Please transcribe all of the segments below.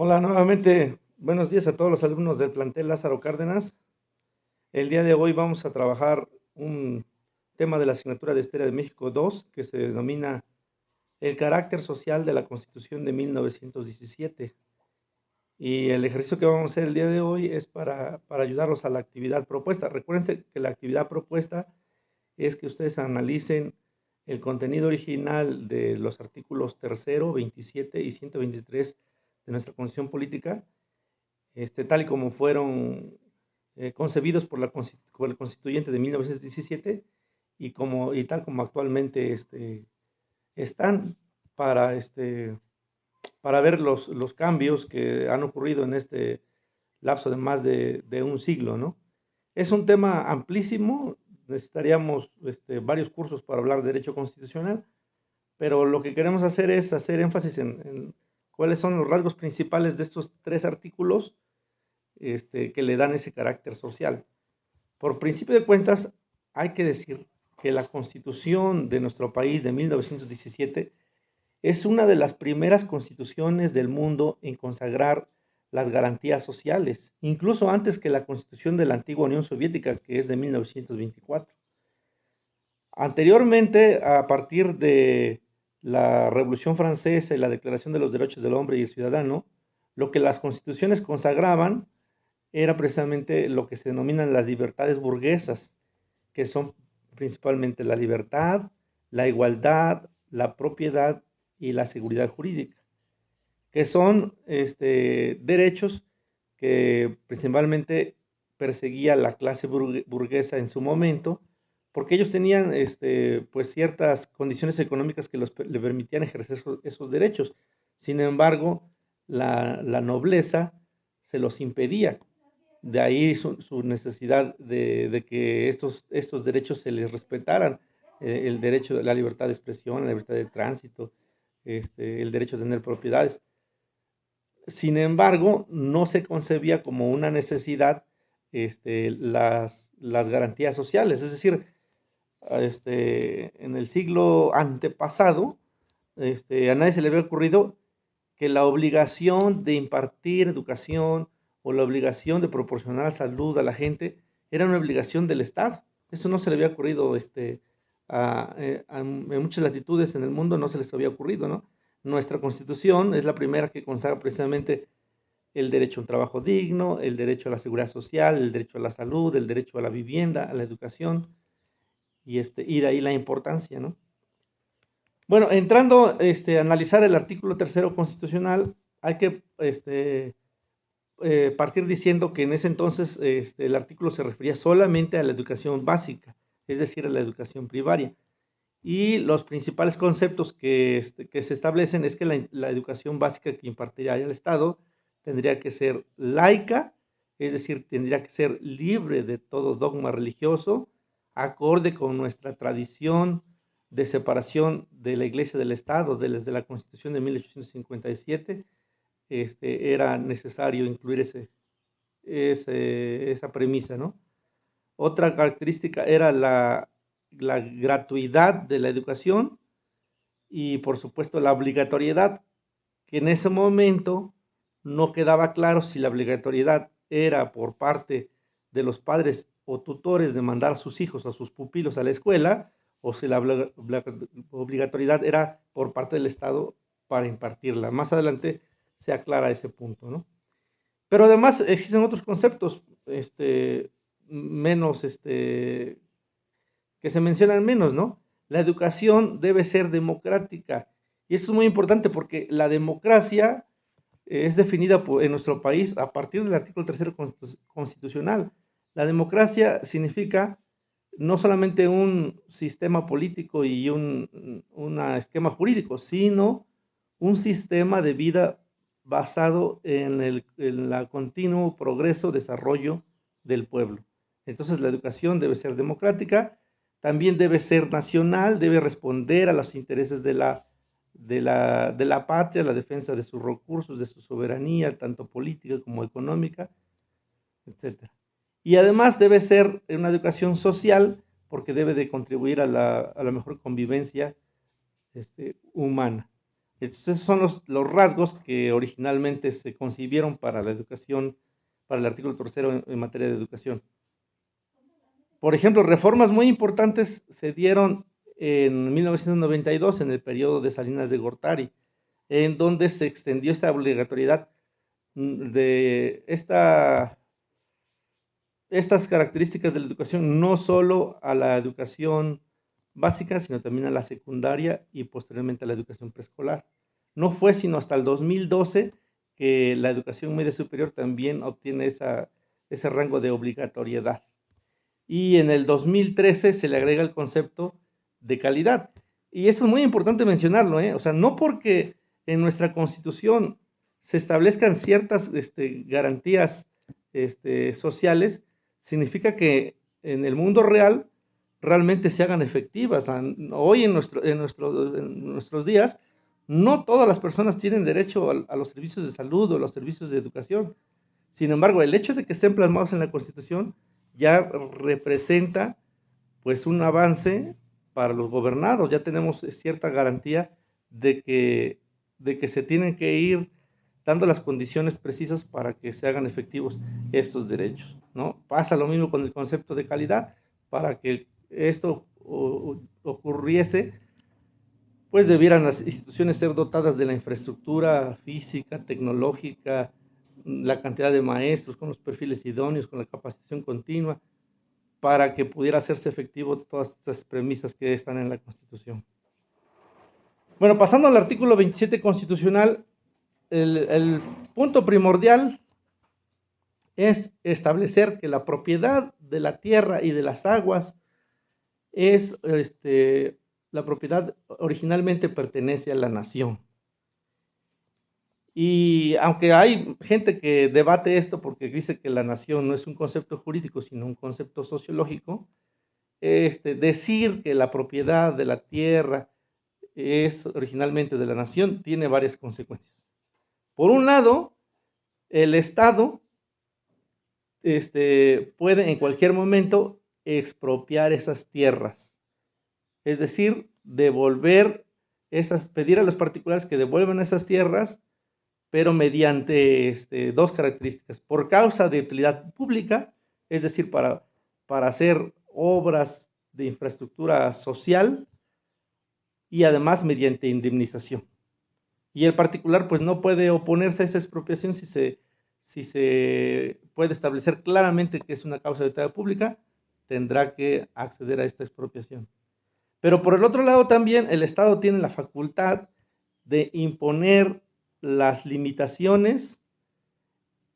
Hola, nuevamente, buenos días a todos los alumnos del plantel Lázaro Cárdenas. El día de hoy vamos a trabajar un tema de la asignatura de Historia de México 2 que se denomina el carácter social de la Constitución de 1917. Y el ejercicio que vamos a hacer el día de hoy es para ayudarlos a la actividad propuesta. Recuérdense que la actividad propuesta es que ustedes analicen el contenido original de los artículos 3, 27 y 123 de nuestra Constitución Política, tal y como fueron concebidos por el constituyente de 1917 y tal como actualmente están para, para ver los cambios que han ocurrido en este lapso de más de un siglo, ¿no? Es un tema amplísimo, necesitaríamos varios cursos para hablar de derecho constitucional, pero lo que queremos hacer es hacer énfasis en cuáles son los rasgos principales de estos tres artículos que le dan ese carácter social. Por principio de cuentas, hay que decir que la Constitución de nuestro país de 1917 es una de las primeras constituciones del mundo en consagrar las garantías sociales, incluso antes que la Constitución de la antigua Unión Soviética, que es de 1924. Anteriormente, a partir de la Revolución Francesa y la Declaración de los Derechos del Hombre y el Ciudadano, lo que las constituciones consagraban era precisamente lo que se denominan las libertades burguesas, que son principalmente la libertad, la igualdad, la propiedad y la seguridad jurídica, que son derechos que principalmente perseguía la clase burguesa en su momento, porque ellos tenían pues ciertas condiciones económicas que le permitían ejercer esos derechos. Sin embargo, la nobleza se los impedía. De ahí su necesidad de que estos derechos se les respetaran, el derecho de la libertad de expresión, la libertad de tránsito, el derecho a tener propiedades. Sin embargo, no se concebía como una necesidad las garantías sociales. Es decir, en el siglo antepasado, a nadie se le había ocurrido que la obligación de impartir educación o la obligación de proporcionar salud a la gente era una obligación del Estado. Eso no se le había ocurrido en muchas latitudes en el mundo, no se les había ocurrido, ¿no? Nuestra Constitución es la primera que consagra precisamente el derecho a un trabajo digno, el derecho a la seguridad social, el derecho a la salud, el derecho a la vivienda, a la educación, y de ahí la importancia, ¿no? Bueno, entrando a analizar el artículo tercero constitucional, hay que partir diciendo que en ese entonces el artículo se refería solamente a la educación básica, es decir, a la educación primaria. Y los principales conceptos que se establecen es que la educación básica que impartiría el Estado tendría que ser laica, es decir, tendría que ser libre de todo dogma religioso, acorde con nuestra tradición de separación de la Iglesia del Estado desde la Constitución de 1857. Era necesario incluir esa premisa, ¿no? Otra característica era la gratuidad de la educación y, por supuesto, la obligatoriedad, que en ese momento no quedaba claro si la obligatoriedad era por parte de los padres o tutores de mandar a sus hijos, a sus pupilos a la escuela, o si la obligatoriedad era por parte del Estado para impartirla. Más adelante se aclara ese punto, ¿no? Pero además existen otros conceptos menos, que se mencionan menos, ¿no? La educación debe ser democrática. Y eso es muy importante porque la democracia es definida en nuestro país a partir del artículo tercero constitucional. La democracia significa no solamente un sistema político y un esquema jurídico, sino un sistema de vida basado en el continuo progreso, desarrollo del pueblo. Entonces la educación debe ser democrática, también debe ser nacional, debe responder a los intereses de la patria, la defensa de sus recursos, de su soberanía, tanto política como económica, etcétera. Y además debe ser una educación social porque debe de contribuir a la mejor convivencia humana. Entonces, esos son los rasgos que originalmente se concibieron para la educación, para el artículo tercero en materia de educación. Por ejemplo, reformas muy importantes se dieron en 1992, en el periodo de Salinas de Gortari, en donde se extendió esta obligatoriedad de estas características de la educación, no solo a la educación básica, sino también a la secundaria y posteriormente a la educación preescolar. No fue sino hasta el 2012 que la educación media superior también obtiene ese rango de obligatoriedad. Y en el 2013 se le agrega el concepto de calidad. Y eso es muy importante mencionarlo, ¿eh? O sea, no porque en nuestra Constitución se establezcan ciertas garantías sociales, significa que en el mundo real realmente se hagan efectivas. Hoy en nuestros días, no todas las personas tienen derecho a los servicios de salud o a los servicios de educación. Sin embargo, el hecho de que estén plasmados en la Constitución ya representa pues un avance para los gobernados. Ya tenemos cierta garantía de que se tienen que ir dando las condiciones precisas para que se hagan efectivos estos derechos, ¿no? Pasa lo mismo con el concepto de calidad. Para que esto ocurriese, pues debieran las instituciones ser dotadas de la infraestructura física, tecnológica, la cantidad de maestros con los perfiles idóneos, con la capacitación continua, para que pudiera hacerse efectivo todas estas premisas que están en la Constitución. Bueno, pasando al artículo 27 constitucional, el punto primordial es establecer que la propiedad de la tierra y de las aguas es, la propiedad originalmente pertenece a la nación. Y aunque hay gente que debate esto porque dice que la nación no es un concepto jurídico, sino un concepto sociológico, decir que la propiedad de la tierra es originalmente de la nación tiene varias consecuencias. Por un lado, el Estado puede en cualquier momento expropiar esas tierras, es decir, pedir a los particulares que devuelvan esas tierras, pero mediante dos características: por causa de utilidad pública, es decir, para hacer obras de infraestructura social, y además mediante indemnización. Y el particular pues no puede oponerse a esa expropiación si se puede establecer claramente que es una causa de utilidad pública, tendrá que acceder a esta expropiación. Pero por el otro lado también el Estado tiene la facultad de imponer las limitaciones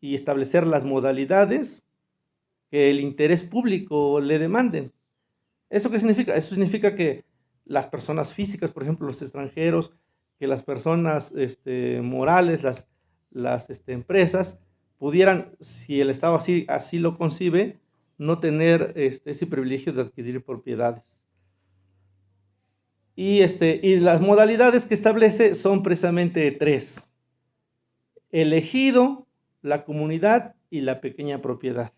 y establecer las modalidades que el interés público le demanden. ¿Eso qué significa? Eso significa que las personas físicas, por ejemplo, los extranjeros, que las personas morales, las empresas, pudieran, si el Estado así lo concibe, no tener ese privilegio de adquirir propiedades. Y las modalidades que establece son precisamente tres: el ejido, la comunidad y la pequeña propiedad.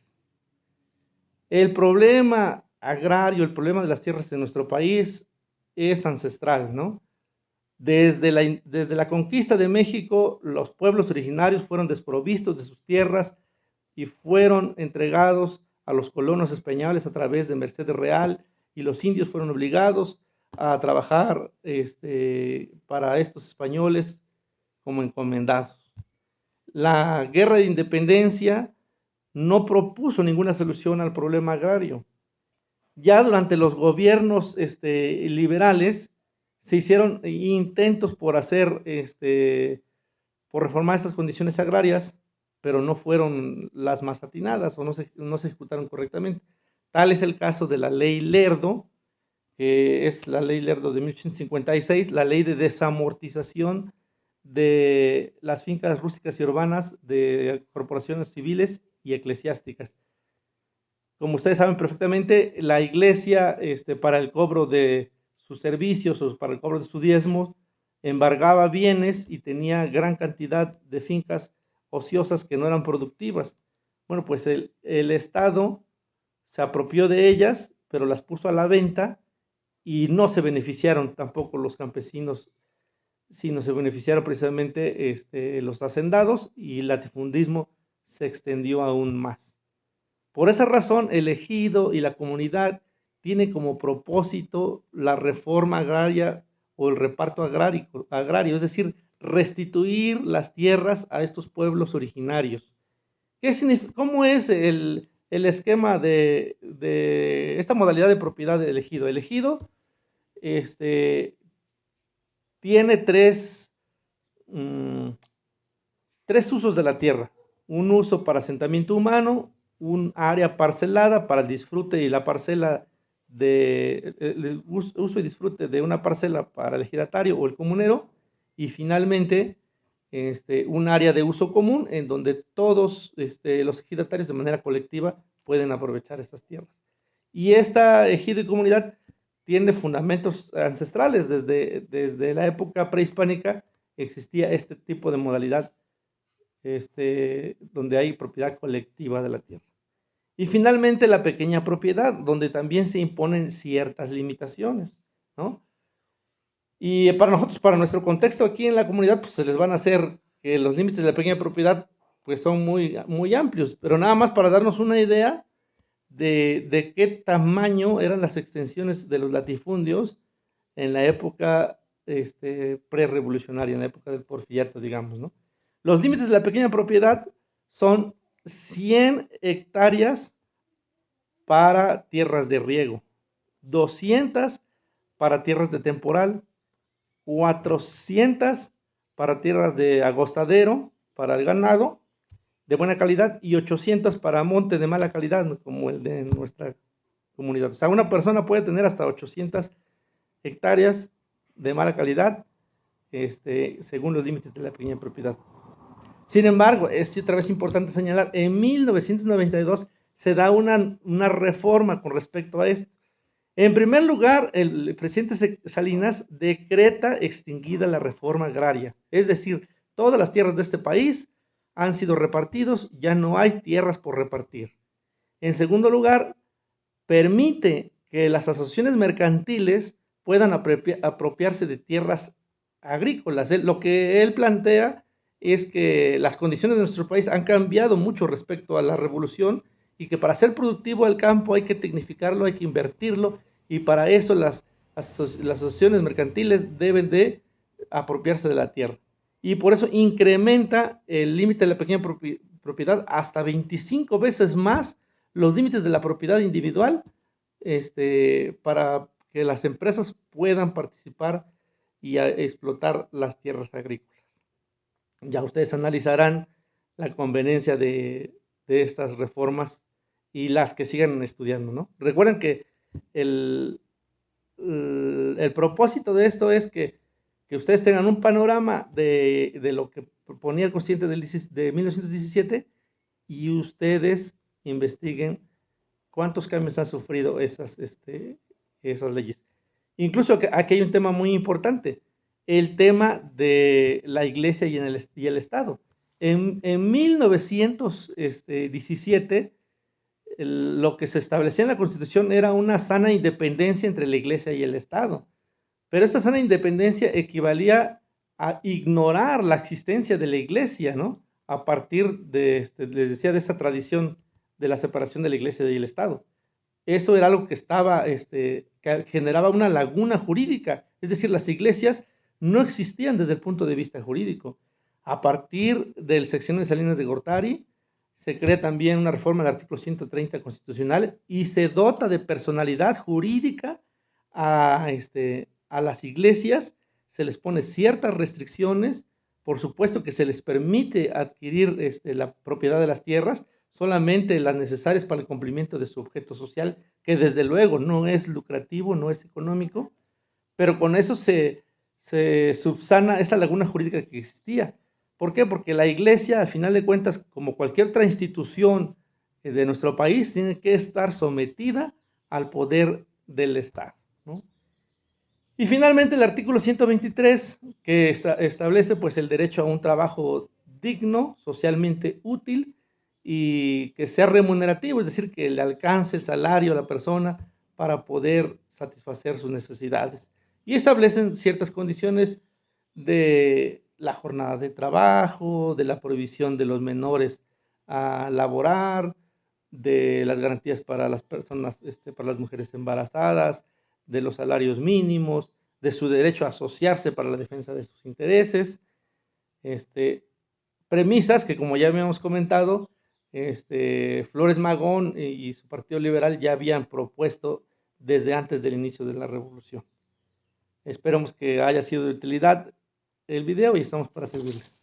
El problema agrario, el problema de las tierras en nuestro país es ancestral, ¿no? Desde la conquista de México, los pueblos originarios fueron desprovistos de sus tierras y fueron entregados a los colonos españoles a través de Merced Real, y los indios fueron obligados a trabajar para estos españoles como encomendados. La guerra de independencia no propuso ninguna solución al problema agrario. Ya durante los gobiernos liberales se hicieron intentos por reformar estas condiciones agrarias, pero no fueron las más atinadas o no se ejecutaron correctamente. Tal es el caso de la ley Lerdo, que es la ley Lerdo de 1856, la ley de desamortización de las fincas rústicas y urbanas de corporaciones civiles y eclesiásticas. Como ustedes saben perfectamente, la iglesia, para el cobro de sus servicios o para el cobro de su diezmo, embargaba bienes y tenía gran cantidad de fincas ociosas que no eran productivas. Bueno, pues el Estado se apropió de ellas, pero las puso a la venta y no se beneficiaron tampoco los campesinos. sino se beneficiaron precisamente los hacendados y el latifundismo se extendió aún más. Por esa razón, el ejido y la comunidad tiene como propósito la reforma agraria o el reparto agrario, es decir, restituir las tierras a estos pueblos originarios. ¿Cómo es el esquema de esta modalidad de propiedad del ejido? El ejido tiene tres usos de la tierra. Un uso para asentamiento humano, un área parcelada para el disfrute y la parcela el uso y disfrute de una parcela para el ejidatario o el comunero, y finalmente un área de uso común en donde todos los ejidatarios de manera colectiva pueden aprovechar estas tierras. Y esta ejido y comunidad tiene fundamentos ancestrales. Desde la época prehispánica existía este tipo de modalidad donde hay propiedad colectiva de la tierra. Y finalmente la pequeña propiedad, donde también se imponen ciertas limitaciones, ¿no? Y para nosotros, para nuestro contexto aquí en la comunidad, pues se les van a hacer que los límites de la pequeña propiedad pues son muy, muy amplios, pero nada más para darnos una idea de qué tamaño eran las extensiones de los latifundios en la época prerevolucionaria, en la época del porfiriato, digamos, ¿no? Los límites de la pequeña propiedad son 100 hectáreas para tierras de riego, 200 para tierras de temporal, 400 para tierras de agostadero, para el ganado de buena calidad, y 800 para monte de mala calidad, como el de nuestra comunidad. O sea, una persona puede tener hasta 800 hectáreas de mala calidad, según los límites de la pequeña propiedad. Sin embargo, es otra vez importante señalar, en 1992 se da una reforma con respecto a esto. En primer lugar, el presidente Salinas decreta extinguida la reforma agraria, es decir, todas las tierras de este país han sido repartidos, ya no hay tierras por repartir. En segundo lugar, permite que las asociaciones mercantiles puedan apropiarse de tierras agrícolas. Lo que él plantea es que las condiciones de nuestro país han cambiado mucho respecto a la revolución y que para ser productivo el campo hay que tecnificarlo, hay que invertirlo, y para eso las asociaciones mercantiles deben de apropiarse de la tierra. Y por eso incrementa el límite de la pequeña propiedad hasta 25 veces más los límites de la propiedad individual, para que las empresas puedan participar y explotar las tierras agrícolas. Ya ustedes analizarán la conveniencia de estas reformas y las que sigan estudiando, ¿no? Recuerden que el propósito de esto es que ustedes tengan un panorama de lo que proponía el constituyente de 1917 y ustedes investiguen cuántos cambios han sufrido esas leyes. Incluso aquí hay un tema muy importante, el tema de la iglesia y el Estado. En 1917, lo que se establecía en la Constitución era una sana independencia entre la iglesia y el Estado. Pero esta sana independencia equivalía a ignorar la existencia de la iglesia, ¿no? A partir les decía, de esa tradición de la separación de la iglesia y el Estado. Eso era algo que que generaba una laguna jurídica, es decir, las iglesias no existían desde el punto de vista jurídico. A partir del Sexenio de Salinas de Gortari, se crea también una reforma del artículo 130 constitucional y se dota de personalidad jurídica a las iglesias, se les pone ciertas restricciones, por supuesto que se les permite adquirir la propiedad de las tierras, solamente las necesarias para el cumplimiento de su objeto social, que desde luego no es lucrativo, no es económico, pero con eso se subsana esa laguna jurídica que existía. ¿Por qué? Porque la iglesia, al final de cuentas, como cualquier otra institución de nuestro país, tiene que estar sometida al poder del Estado, ¿no? Y finalmente el artículo 123, que establece pues el derecho a un trabajo digno, socialmente útil y que sea remunerativo, es decir, que le alcance el salario a la persona para poder satisfacer sus necesidades. Y establecen ciertas condiciones de la jornada de trabajo, de la prohibición de los menores a laborar, de las garantías para las personas, para las mujeres embarazadas, de los salarios mínimos, de su derecho a asociarse para la defensa de sus intereses, premisas que, como ya habíamos comentado, Flores Magón y su Partido Liberal ya habían propuesto desde antes del inicio de la revolución. Esperamos que haya sido de utilidad el video y estamos para servirles.